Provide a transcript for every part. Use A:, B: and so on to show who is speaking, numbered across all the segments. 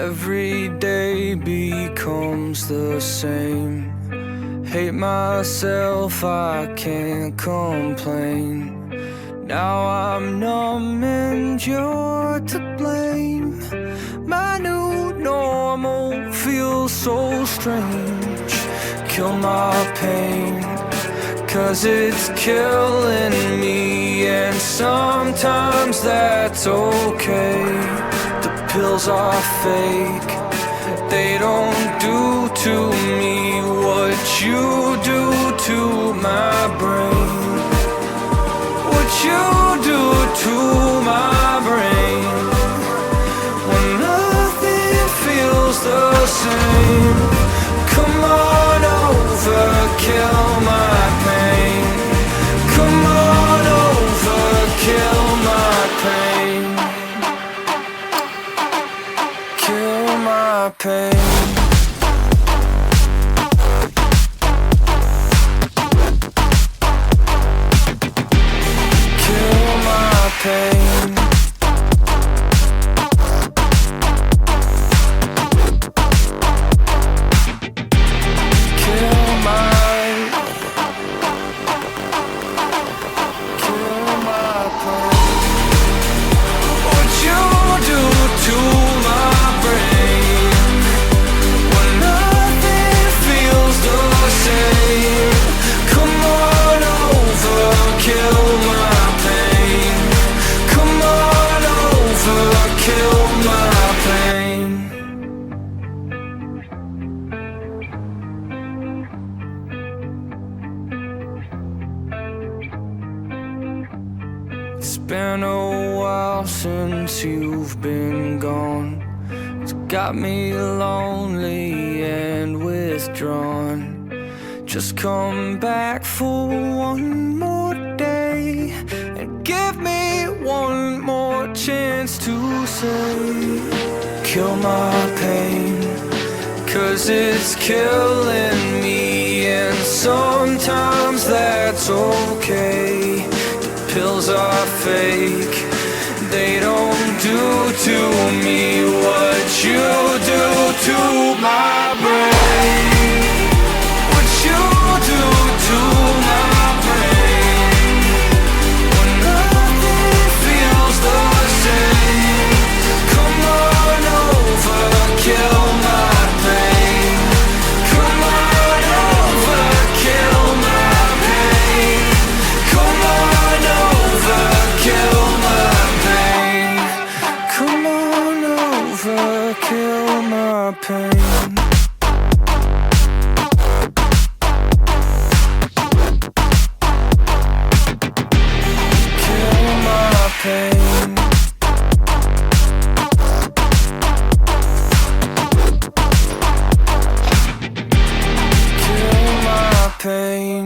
A: Every day becomes the same. Hate myself, I can't complain. Now I'm numb and you're to blame. My new normal feels so strange. Kill my pain, 'cause it's killing me, and sometimes that's okay. The pills are fake, they don't do to me what you do to my brain. What you do to my brain, when nothing feels the same. Come on over, kill my pain. Come on over, kill my pain. Kill my pain. Kill my pain. Kill my pain. What you do to my brain, when nothing feels the same. Come on over, kill my pain. Come on over, kill my pain. It's been a while since you've been gone. It's got me lonely and withdrawn. Just come back for one more day and give me one more chance to say, kill my pain, 'cause it's killing me, and sometimes that's okay. Pills are fake, they don't do to me what you do to my brain. What you do to my brain, when nothing feels the same. Come on over, kill my pain. Come on over, kill my pain. Come on over, kill my pain. Come on over, kill my pain. Kill my pain. Kill my pain.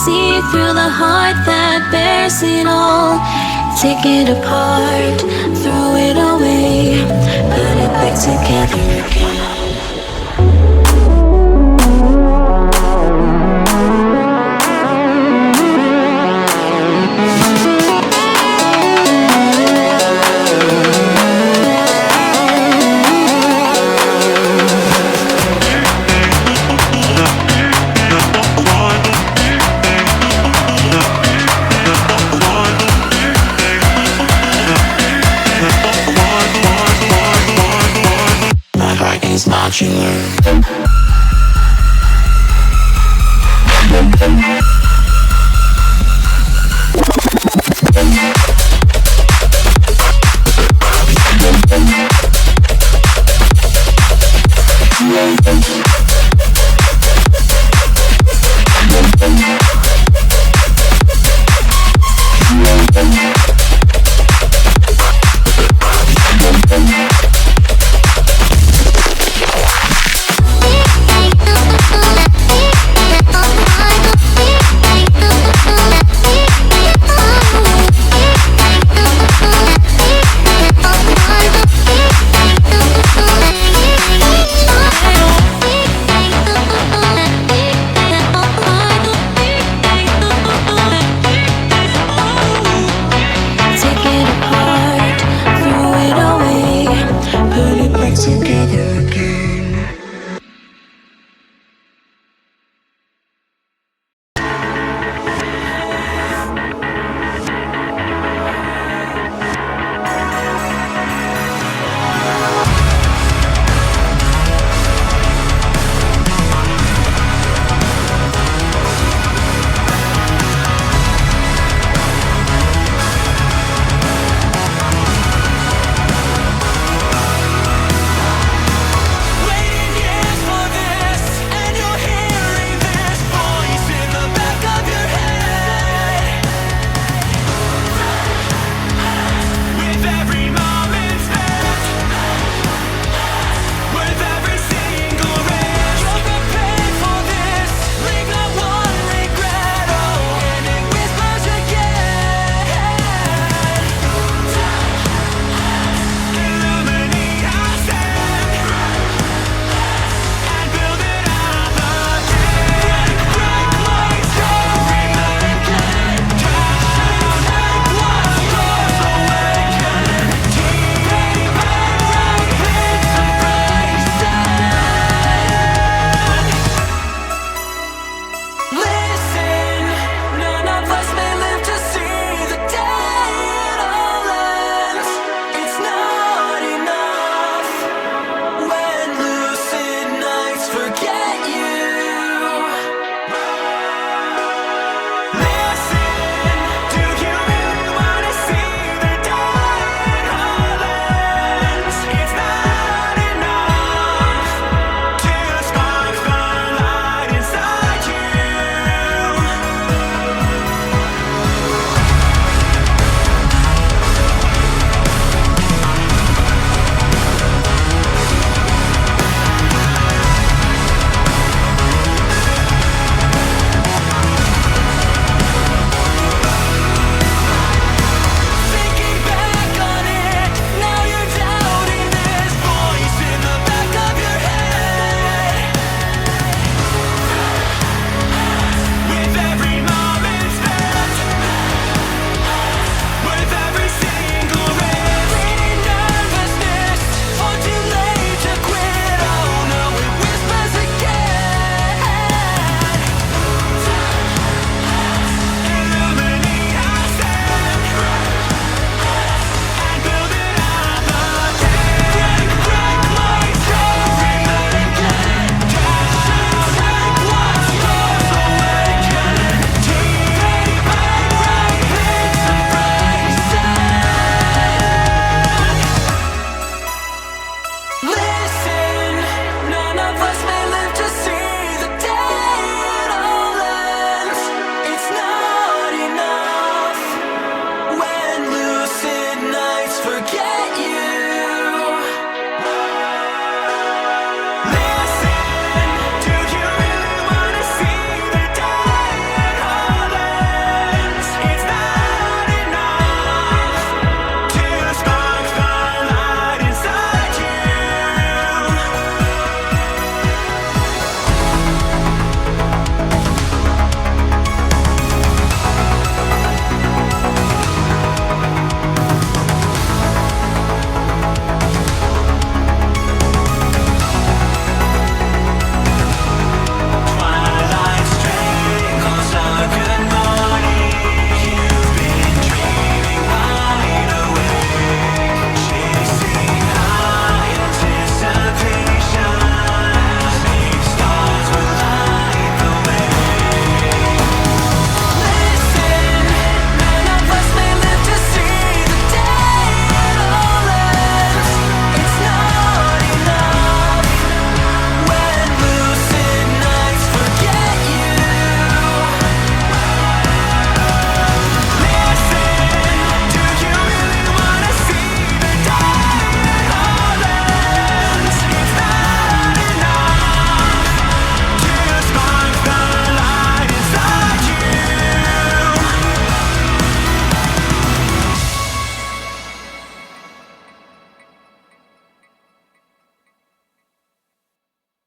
B: See through the heart that bears it all. Take it apart, throw it away, put it back together again.